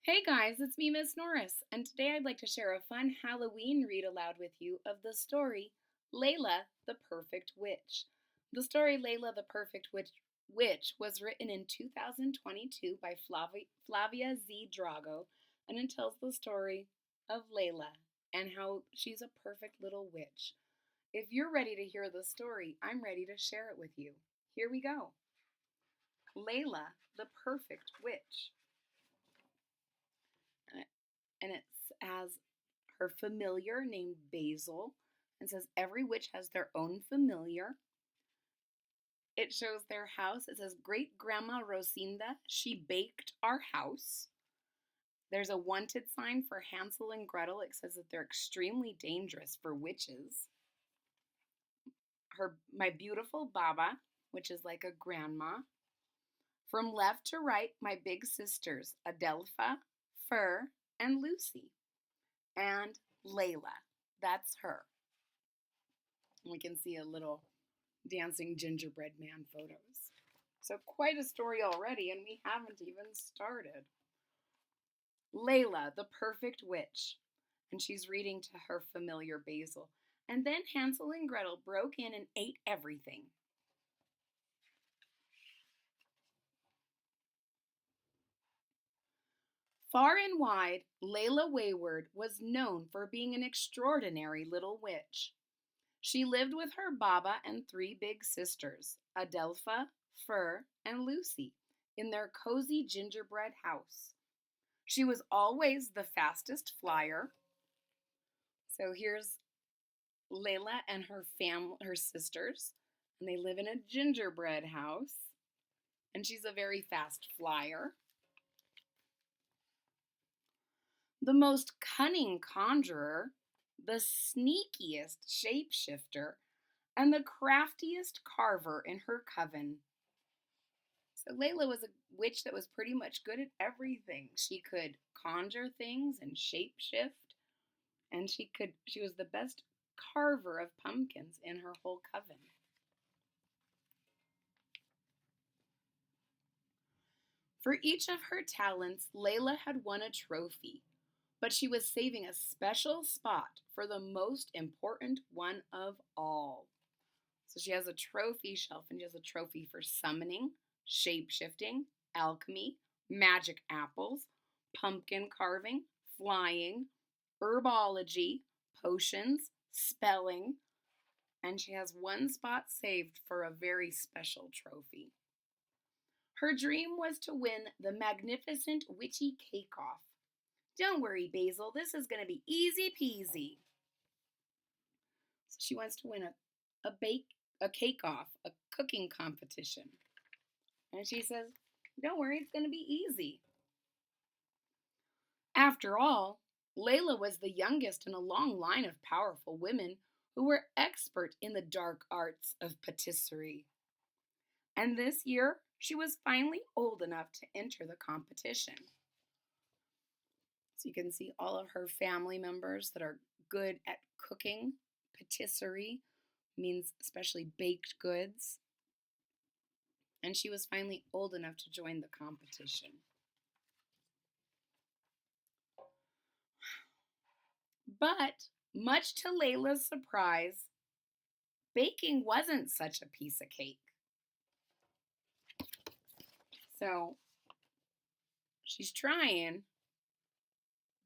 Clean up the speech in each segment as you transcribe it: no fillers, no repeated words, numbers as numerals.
Hey guys, it's me, Miss Norris, and today I'd like to share a fun Halloween read aloud with you of the story Leila the Perfect Witch. The story Leila the Perfect Witch was written in 2022 by Flavia Z Drago, and it tells the story of Leila and how she's a perfect little witch. If you're ready to hear the story, I'm ready to share it with you. Here we go. Leila the Perfect Witch. And it has her familiar named Basil and says every witch has their own familiar. It shows their house. It says Great Grandma Rosinda, she baked our house. There's a wanted sign for Hansel and Gretel. It says that they're extremely dangerous for witches. My beautiful Baba, which is like a grandma. From left to right, my big sisters, Adelpha, Fur, and Lucy. And Leila. That's her. We can see a little dancing gingerbread man photos. So quite a story already, and we haven't even started. Leila, the Perfect Witch. And she's reading to her familiar Basil. And then Hansel and Gretel broke in and ate everything. Far and wide, Leila Wayward was known for being an extraordinary little witch. She lived with her Baba and three big sisters, Adelpha, Fur, and Lucy, in their cozy gingerbread house. She was always the fastest flyer. So here's Leila and her sisters, and they live in a gingerbread house, and she's a very fast flyer. The most cunning conjurer, the sneakiest shapeshifter, and the craftiest carver in her coven. So Leila was a witch that was pretty much good at everything. She could conjure things and shapeshift, and she was the best carver of pumpkins in her whole coven. For each of her talents, Leila had won a trophy, but she was saving a special spot for the most important one of all. So she has a trophy shelf, and she has a trophy for summoning, shape-shifting, alchemy, magic apples, pumpkin carving, flying, herbology, potions, spelling, and she has one spot saved for a very special trophy. Her dream was to win the Magnificent Witchy Cake-Off. Don't worry, Basil, this is going to be easy peasy. So she wants to win a cake-off, a cooking competition. And she says, don't worry, it's going to be easy. After all, Leila was the youngest in a long line of powerful women who were expert in the dark arts of patisserie. And this year, she was finally old enough to enter the competition. So you can see all of her family members that are good at cooking. Patisserie means especially baked goods. And she was finally old enough to join the competition. But, much to Leila's surprise, baking wasn't such a piece of cake. So, she's trying,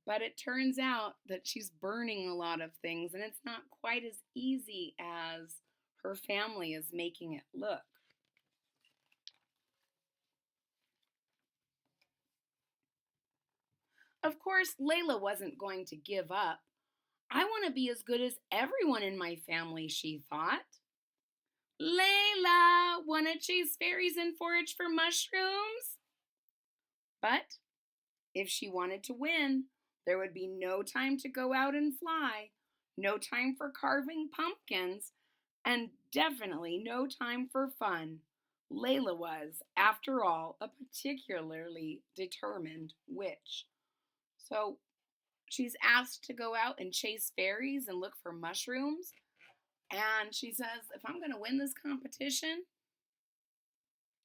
but it turns out that she's burning a lot of things, and it's not quite as easy as her family is making it look. Of course, Leila wasn't going to give up. I want to be as good as everyone in my family, she thought. Leila, want to chase fairies and forage for mushrooms? But if she wanted to win, there would be no time to go out and fly, no time for carving pumpkins, and definitely no time for fun. Leila was, after all, a particularly determined witch. So she's asked to go out and chase fairies and look for mushrooms. And she says, if I'm going to win this competition,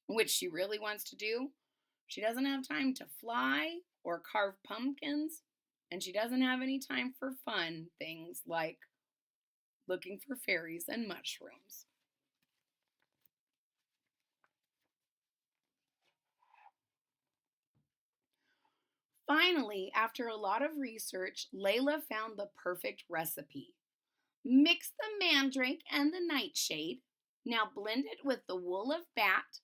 which she really wants to do, she doesn't have time to fly or carve pumpkins, and she doesn't have any time for fun things like looking for fairies and mushrooms. Finally, after a lot of research, Leila found the perfect recipe. Mix the mandrake and the nightshade. Now blend it with the wool of bat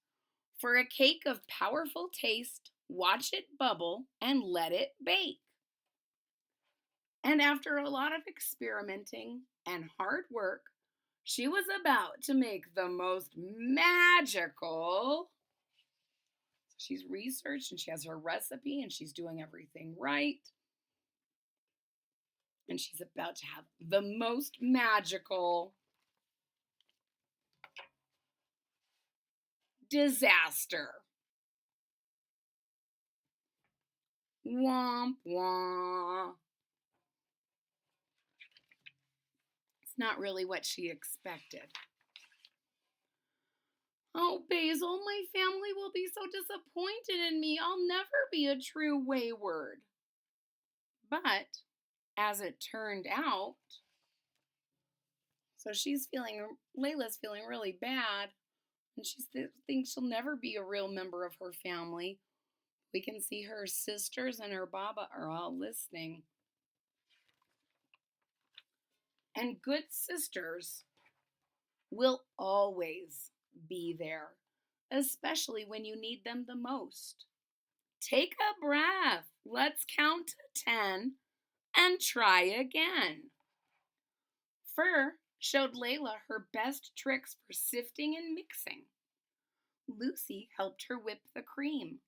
for a cake of powerful taste. Watch it bubble and let it bake. And after a lot of experimenting and hard work, she was about to make the most magical. She's researched and she has her recipe and she's doing everything right. And she's about to have the most magical disaster. Womp womp. It's not really what she expected. Oh, Basil, my family will be so disappointed in me. I'll never be a true Wayward. But, as it turned out, so Leila's feeling really bad, and she thinks she'll never be a real member of her family. We can see her sisters and her Baba are all listening. And good sisters will always be there, especially when you need them the most. Take a breath. Let's count to 10 and try again. Fur showed Leila her best tricks for sifting and mixing. Lucy helped her whip the cream.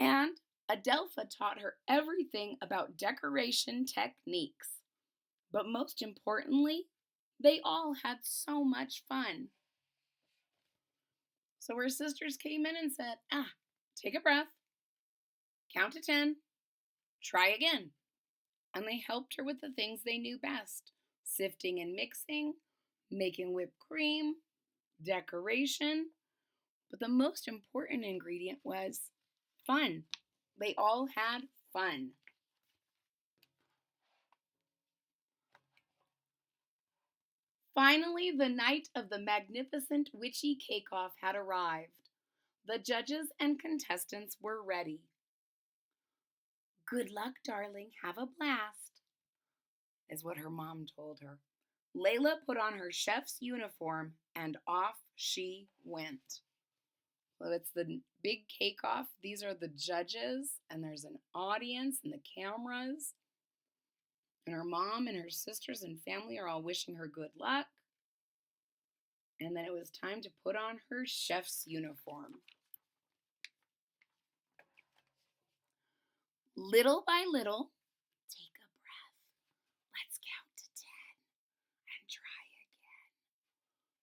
And Adelpha taught her everything about decoration techniques. But most importantly, they all had so much fun. So her sisters came in and said, take a breath, count to 10, try again. And they helped her with the things they knew best: sifting and mixing, making whipped cream, decoration. But the most important ingredient was fun. They all had fun. Finally, the night of the Magnificent Witchy Cake-Off had arrived. The judges and contestants were ready. "Good luck, darling. Have a blast," is what her mom told her. Leila put on her chef's uniform and off she went. So it's the big cake-off. These are the judges, and there's an audience and the cameras. And her mom and her sisters and family are all wishing her good luck. And then it was time to put on her chef's uniform. Little by little, take a breath. Let's count to 10 and try again.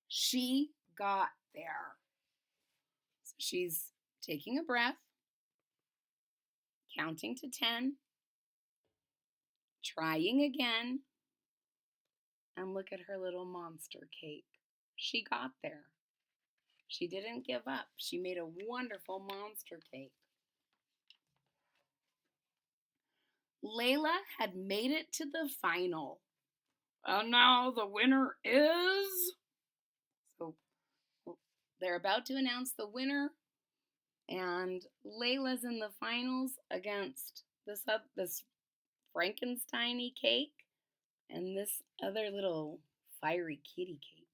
She got there. So she's taking a breath, counting to 10, trying again, and look at her little monster cake. She got there. She didn't give up. She made a wonderful monster cake. Leila had made it to the final. And now the winner is... So they're about to announce the winner. And Leila's in the finals against this Frankenstein-y cake and this other little fiery kitty cake.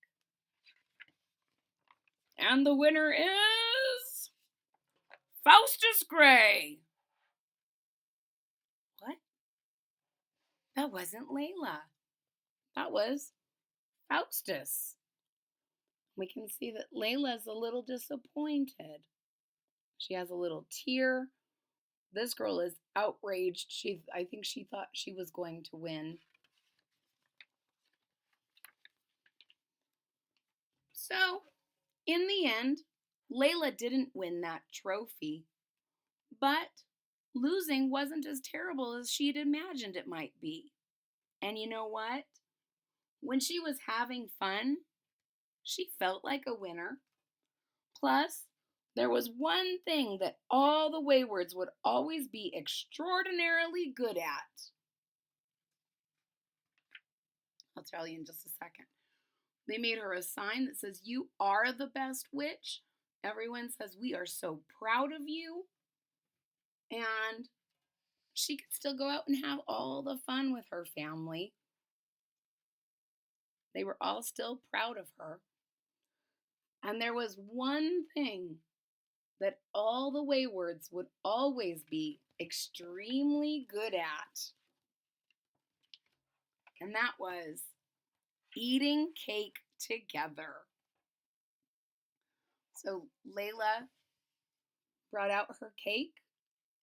And the winner is Faustus Gray. What? That wasn't Leila. That was Faustus. We can see that Leila's a little disappointed. She has a little tear. This girl is outraged. I think she thought she was going to win. So, in the end, Leila didn't win that trophy. But losing wasn't as terrible as she'd imagined it might be. And you know what? When she was having fun, she felt like a winner. Plus, There was one thing that all the Waywards would always be extraordinarily good at. I'll tell you in just a second. They made her a sign that says, "You are the best witch." Everyone says, "We are so proud of you." And she could still go out and have all the fun with her family. They were all still proud of her. And there was one thing that all the Waywards would always be extremely good at, and that was eating cake together. So Leila brought out her cake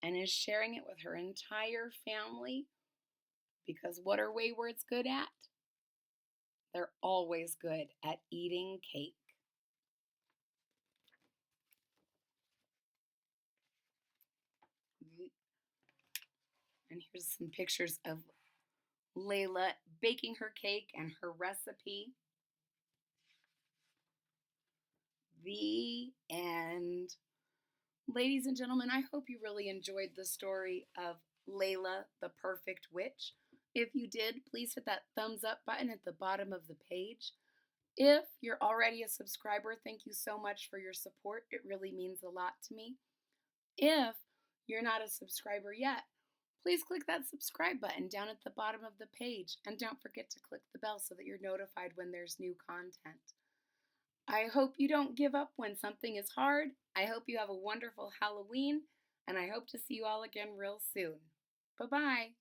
and is sharing it with her entire family because what are Waywards good at? They're always good at eating cake. And here's some pictures of Leila baking her cake and her recipe. The end. Ladies and gentlemen, I hope you really enjoyed the story of Leila the Perfect Witch. If you did, please hit that thumbs up button at the bottom of the page. If you're already a subscriber, thank you so much for your support. It really means a lot to me. If you're not a subscriber yet, please click that subscribe button down at the bottom of the page, and don't forget to click the bell so that you're notified when there's new content. I hope you don't give up when something is hard. I hope you have a wonderful Halloween, and I hope to see you all again real soon. Bye-bye.